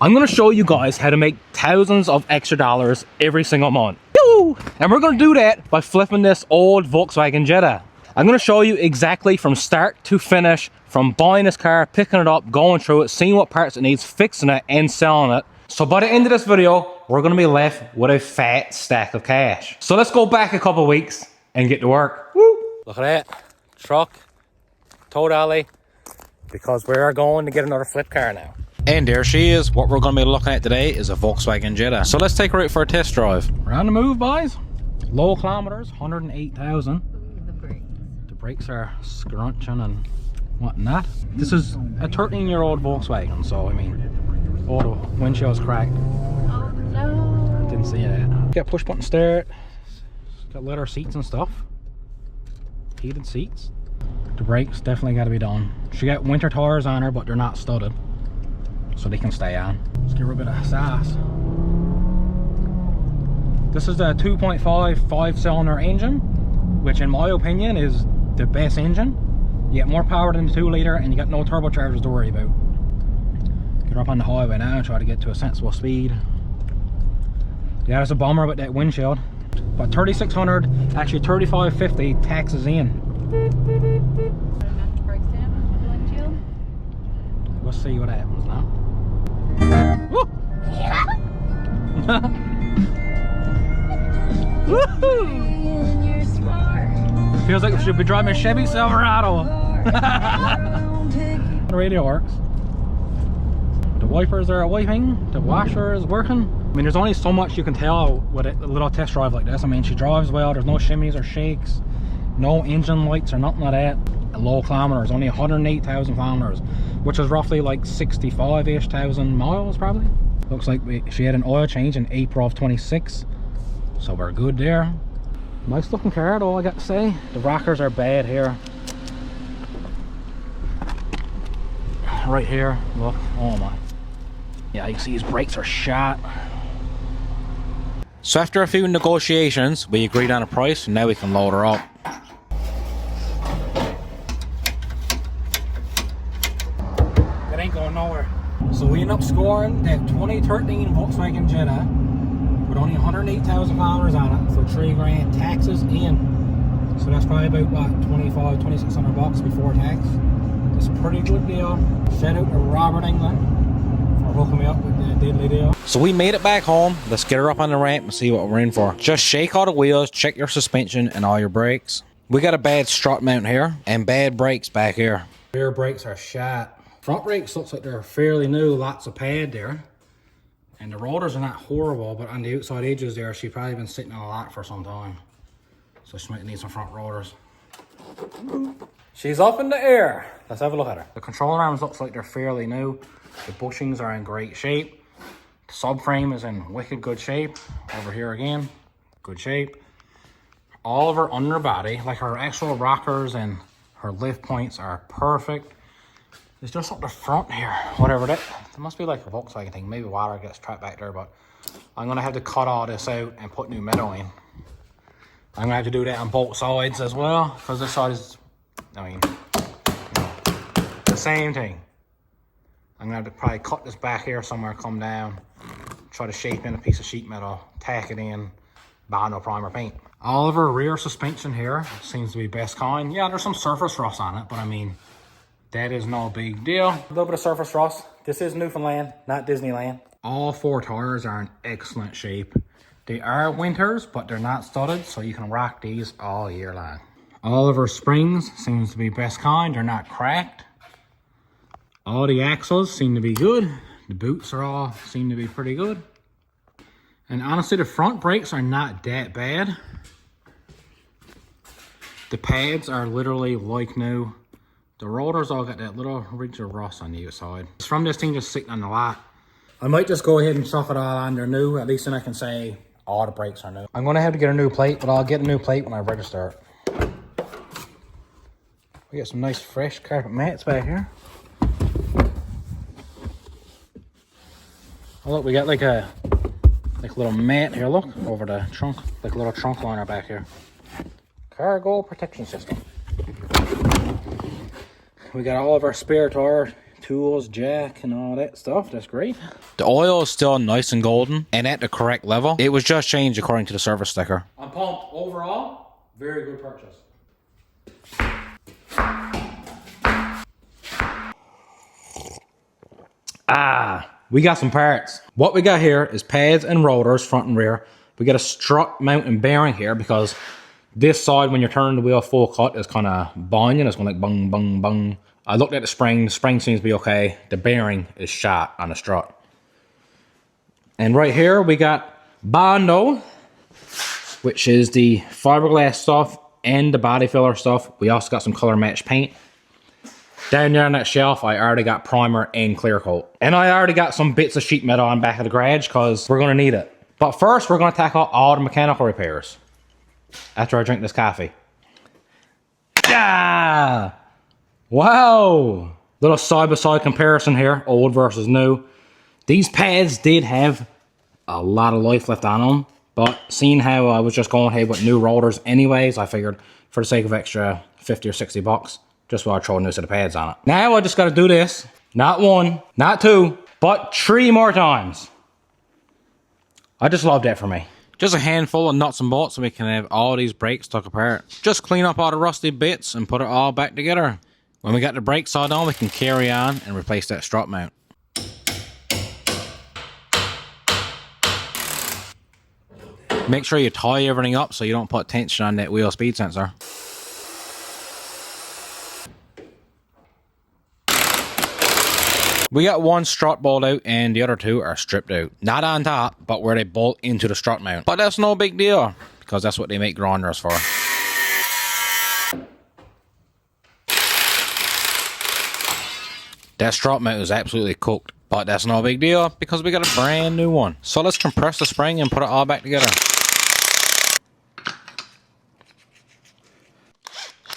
I'm going to show you guys how to make thousands of extra dollars every single month. Woo! And we're going to do that by flipping this old Volkswagen Jetta. I'm going to show you exactly from start to finish, from buying this car, picking it up, going through it, seeing what parts it needs, fixing it, and selling it. So by the end of this video, we're going to be left with a fat stack of cash. So let's go back a couple of weeks and get to work. Woo! Look at that. Truck, tow dolly, because we are going to get another flip car now. And there she is. What we're going to be looking at today is a Volkswagen Jetta. So let's take her out for a test drive. We're on the move, boys. Low kilometers, 108,000. The brakes are scrunching and whatnot. This is a 13-year-old Volkswagen, so I mean, all the windshield's cracked. Oh no! Didn't see that. Got push button start. Got leather seats and stuff. Heated seats. The brakes definitely got to be done. She got winter tires on her, but they're not studded, so they can stay on. Let's give her a bit of sass. This is the 2.5 5-cylinder engine, which in my opinion is the best engine. You get more power than the 2-liter and you got no turbochargers to worry about. Get her up on the highway now and try to get to a sensible speed. Yeah, it's a bummer with that windshield. But 3,600, actually 3,550 taxes in. We'll see what happens now. Woo! Woohoo! You're smart. Feels like we should be driving a Chevy Silverado. The radio works. The wipers are wiping. The washer is working. I mean, there's only so much you can tell with a little test drive like this. I mean, she drives well. There's no shimmies or shakes. No engine lights or nothing like that. And low kilometers, only 108,000 kilometers, which is roughly like 65-ish thousand miles probably. Looks like she had an oil change in April of 26, so we're good there. Nice looking car, all I got to say. The rockers are bad here. Right here, look, oh my. Yeah, you can see his brakes are shot. So after a few negotiations, we agreed on a price, and now we can load her up. It ain't going nowhere. So we end up scoring that 2013 Volkswagen Jetta with only 108,000 kilometers on it for 3 grand taxes in. So that's probably about what, 2,600 bucks before tax. It's a pretty good deal. Shout out to Robert England for hooking me up with the diddly deal. So we made it back home. Let's get her up on the ramp and see what we're in for. Just shake all the wheels, check your suspension and all your brakes. We got a bad strut mount here and bad brakes back here. Rear brakes are shot. Front brakes looks like they're fairly new, lots of pad there. And the rotors are not horrible, but on the outside edges there, she's probably been sitting on a lot for some time. So she might need some front rotors. She's up in the air. Let's have a look at her. The control arms looks like they're fairly new. The bushings are in great shape. The subframe is in wicked good shape. Over here again, good shape. All of her underbody, like her actual rockers and her lift points are perfect. It's just up the front here, whatever that, it must be like a Volkswagen thing. Maybe water gets trapped back there, but I'm gonna have to cut all this out and put new metal in. I'm gonna have to do that on both sides as well, because this side is, I mean, the same thing. I'm gonna have to probably cut this back here somewhere, come down, try to shape in a piece of sheet metal, tack it in, Bondo primer paint. All of her rear suspension here seems to be best kind. Yeah, there's some surface rust on it, but I mean, that is no big deal. A little bit of surface rust. This is Newfoundland, not Disneyland. All 4 tires are in excellent shape. They are winters, but they're not studded, so you can rock these all year long. All of her springs seems to be best kind. They're not cracked. All the axles seem to be good. The boots are all seem to be pretty good. And honestly, the front brakes are not that bad. The pads are literally like new. The rotors all got that little ridge of rust on the outside. It's from this thing just sitting on the lot. I might just go ahead and chuck it all on there new. At least then I can say all the brakes are new. I'm going to have to get a new plate, but I'll get a new plate when I register it. We got some nice fresh carpet mats back here. Oh look, we got like a little mat here, look, over the trunk. Like a little trunk liner back here. Cargo protection system. We got all of our spare tire tools, jack, and all that stuff. That's great. The oil is still nice and golden and at the correct level. It was just changed according to the service sticker. I'm pumped. Overall, very good purchase. We got some parts. What we got here is pads and rotors, front and rear. We got a strut mount and bearing here because this side, when you're turning the wheel full cut, is kind of banging. It's going like bung, bung, bung. I looked at the spring. The spring seems to be okay. The bearing is shot on the strut. And right here, we got Bondo, which is the fiberglass stuff and the body filler stuff. We also got some color match paint. Down there on that shelf, I already got primer and clear coat. And I already got some bits of sheet metal on back of the garage because we're going to need it. But first, we're going to tackle all the mechanical repairs after I drink this coffee. Yeah! Wow! Little side-by-side comparison here, old versus new. These pads did have a lot of life left on them, but seeing how I was just going ahead with new rotors anyways, I figured for the sake of extra 50 or 60 bucks, just while I throw a new set of pads on it. Now I just got to do this, not one, not two, but 3 more times. I just love that for me. Just a handful of nuts and bolts so we can have all these brakes took apart. Just clean up all the rusty bits and put it all back together. When we got the brakes all done, we can carry on and replace that strut mount. Make sure you tie everything up so you don't put tension on that wheel speed sensor. We got one strut bolt out and the other 2 are stripped out. Not on top, but where they bolt into the strut mount. But that's no big deal, because that's what they make grinders for. That strut mount is absolutely cooked, but that's no big deal, because we got a brand new one. So let's compress the spring and put it all back together.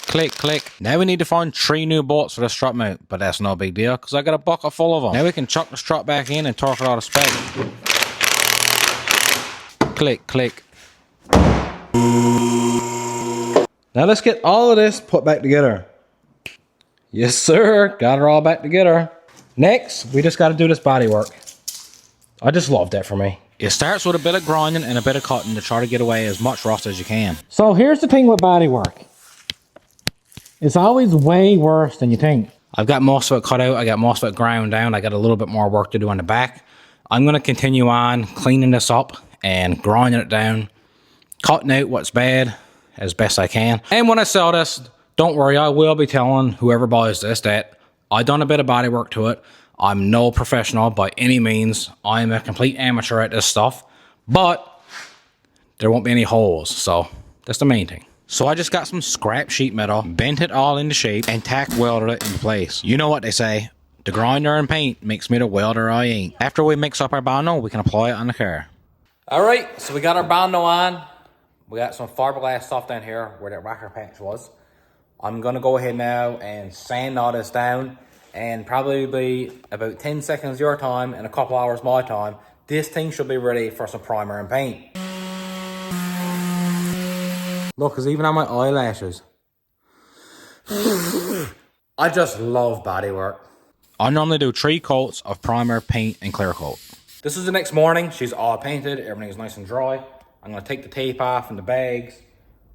Click, click. Now we need to find 3 new bolts for the strut mount, but that's no big deal because I got a bucket full of them. Now we can chuck the strut back in and torque it out of spec. Click, click. Now let's get all of this put back together. Yes, sir. Got it all back together. Next, we just got to do this bodywork. I just love that for me. It starts with a bit of grinding and a bit of cutting to try to get away as much rust as you can. So here's the thing with bodywork. It's always way worse than you think. I've got most of it cut out. I got most of it ground down. I got a little bit more work to do on the back. I'm going to continue on cleaning this up and grinding it down, cutting out what's bad as best I can. And when I sell this, don't worry, I will be telling whoever buys this that I done a bit of body work to it. I'm no professional by any means. I'm a complete amateur at this stuff, but there won't be any holes. So that's the main thing. So I just got some scrap sheet metal, bent it all into shape, and tack welded it into place. You know what they say, the grinder and paint makes me the welder I ain't. After we mix up our Bondo, we can apply it on the car. Alright, so we got our Bondo on. We got some fiberglass stuff down here where that rocker patch was. I'm going to go ahead now and sand all this down, and probably be about 10 seconds your time and a couple hours my time. This thing should be ready for some primer and paint. Look, it's even on my eyelashes. I just love bodywork. I normally do 3 coats of primer, paint, and clear coat. This is the next morning. She's all painted. Everything's nice and dry. I'm going to take the tape off and the bags.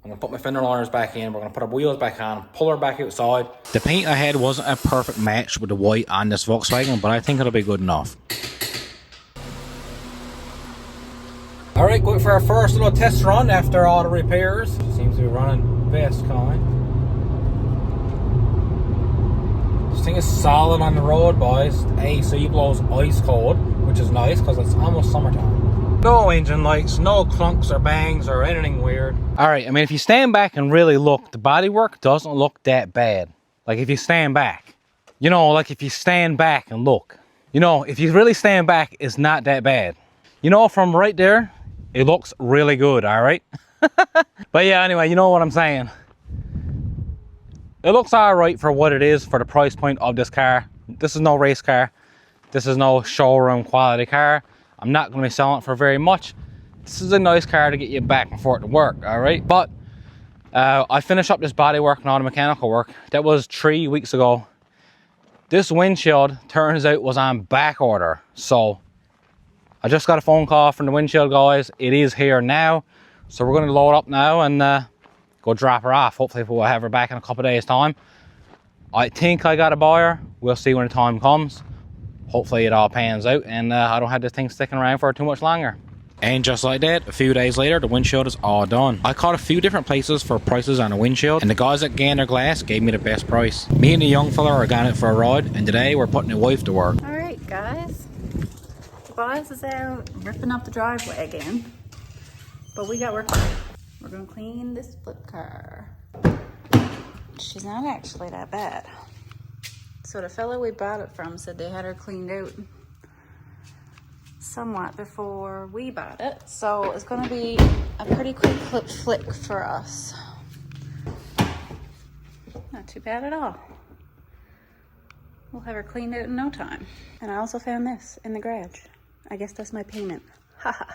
I'm going to put my fender liners back in. We're going to put our wheels back on, pull her back outside. The paint I had wasn't a perfect match with the white on this Volkswagen, but I think it'll be good enough. Alright, going for our first little test run after all the repairs. Seems to be running best kind. This thing is solid on the road, boys. The AC blows ice cold, which is nice because it's almost summertime. No engine lights, no clunks or bangs or anything weird. Alright, I mean, if you stand back and really look, the bodywork doesn't look that bad. Like if you stand back. You know, like if you stand back and look. You know, if you really stand back, it's not that bad. You know, from right there, it looks really good, all right? But yeah, anyway, you know what I'm saying. It looks all right for what it is, for the price point of this car. This is no race car. This is no showroom quality car. I'm not going to be selling it for very much. This is a nice car to get you back and forth to work, all right? But I finished up this body work and all the mechanical work. That was 3 weeks ago. This windshield turns out was on back order. So I just got a phone call from the windshield guys. It is here now. So we're going to load up now and go drop her off. Hopefully we'll have her back in a couple of days time. I think I got a buyer. We'll see when the time comes. Hopefully it all pans out and I don't have this thing sticking around for too much longer. And just like that, a few days later, the windshield is all done. I called a few different places for prices on a windshield, and the guys at Gander Glass gave me the best price. Me and the young fella are going out for a ride, and today we're putting the wife to work. Alright guys, the boss is out ripping up the driveway again, but we got work to do. We're gonna clean this flip car. She's not actually that bad. So the fella we bought it from said they had her cleaned out somewhat before we bought it, so it's going to be a pretty quick flick for us. Not too bad at all. We'll have her cleaned out in no time. And I also found this in the garage. I guess that's my payment. Haha.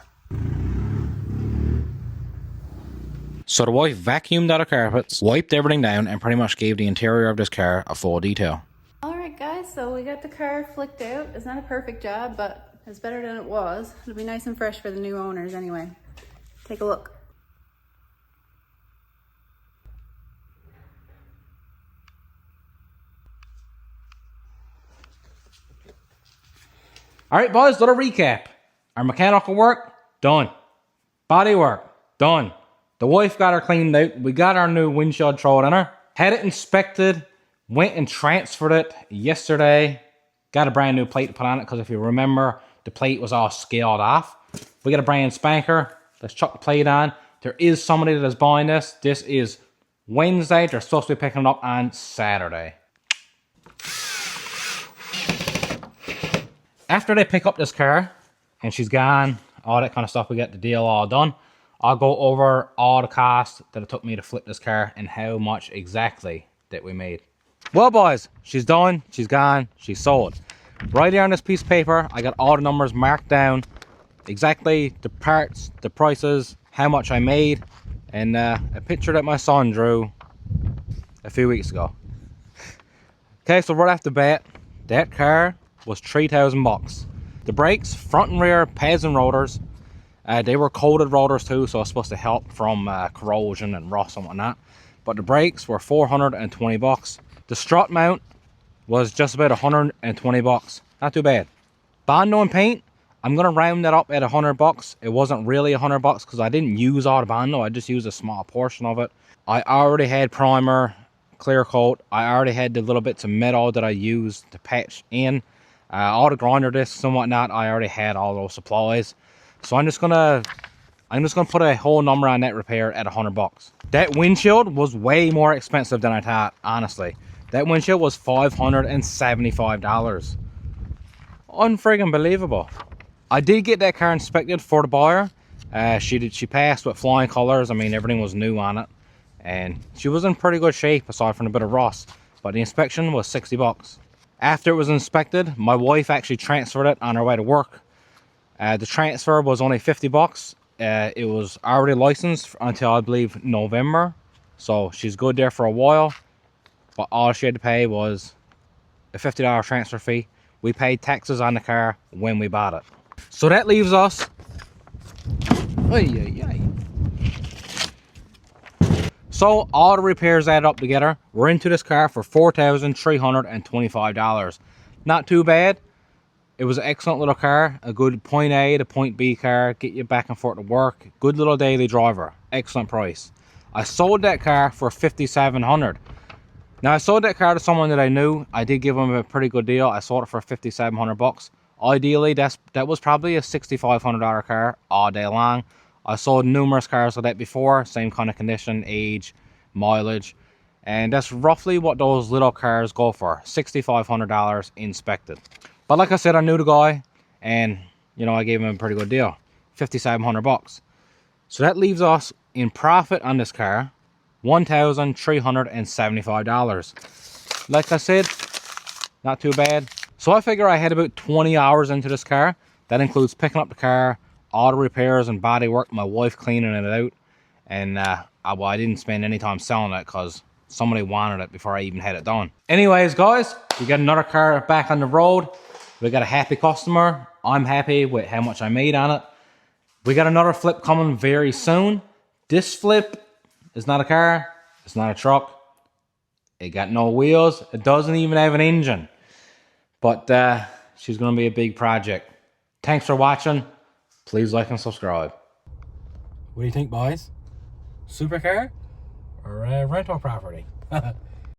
So the wife vacuumed out the carpets, wiped everything down, and pretty much gave the interior of this car a full detail. Alright guys, so we got the car flicked out. It's not a perfect job, but it's better than it was. It'll be nice and fresh for the new owners anyway. Take a look. Alright boys, little recap. Our mechanical work, done. Body work, done. The wife got her cleaned out. We got our new windshield thrown in her. Had it inspected. Went and transferred it yesterday. Got a brand new plate to put on it because if you remember, the plate was all scaled off. We got a brand spanker. Let's chuck the plate on. There is somebody that is buying this. This is Wednesday. They're supposed to be picking it up on Saturday. After they pick up this car and she's gone, all that kind of stuff, we get the deal all done. I'll go over all the costs that it took me to flip this car and how much exactly that we made. Well boys, she's done, she's gone, she's sold. Right here on this piece of paper, I got all the numbers marked down. Exactly the parts, the prices, how much I made, and a picture that my son drew a few weeks ago. Okay, so right off the bat, that car was 3,000 bucks. The brakes, front and rear, pads and rotors, they were coated rotors too, so it's supposed to help from corrosion and rust and whatnot. But the brakes were 420 bucks. The strut mount was just about 120 bucks. Not too bad. Bondo and paint, I'm gonna round that up at 100 bucks. It wasn't really 100 bucks because I didn't use all the Bondo. I just used a small portion of it. I already had primer, clear coat. I already had the little bits of metal that I used to patch in. All the grinder discs and whatnot, I already had all those supplies. So I'm just gonna put a whole number on that repair at 100 bucks. That windshield was way more expensive than I thought, honestly. That windshield was $575. Unfriggin' believable. I did get that car inspected for the buyer. She passed with flying colors. I mean, everything was new on it. And she was in pretty good shape aside from a bit of rust. But the inspection was 60 bucks. After it was inspected, my wife actually transferred it on her way to work. The transfer was only 50 bucks. It was already licensed until I believe November. So she's good there for a while. But all she had to pay was a $50 transfer fee. We paid taxes on the car when we bought it. So that leaves us... So all the repairs added up together, we're into this car for $4,325. Not too bad. It was an excellent little car, a good point A to point B car, get you back and forth to work. Good little daily driver, excellent price. I sold that car for $5,700. Now I sold that car to someone that I knew. I did give him a pretty good deal. I sold it for $5,700 bucks. Ideally, that was probably a $6,500 car all day long. I sold numerous cars like that before, same kind of condition, age, mileage, and that's roughly what those little cars go for, $6,500 inspected. But like I said, I knew the guy, and you know, I gave him a pretty good deal, $5,700 bucks. So that leaves us in profit on this car, $1,375. Like I said, not too bad. So I figure I had about 20 hours into this car. That includes picking up the car, all the repairs and body work, my wife cleaning it out, and I didn't spend any time selling it because somebody wanted it before I even had it done. Anyways, guys, we got another car back on the road. We got a happy customer. I'm happy with how much I made on it. We got another flip coming very soon. This flip is not a car. It's not a truck. It got no wheels. It doesn't even have an engine. But she's going to be a big project. Thanks for watching. Please like and subscribe. What do you think, boys? Supercar or rental property?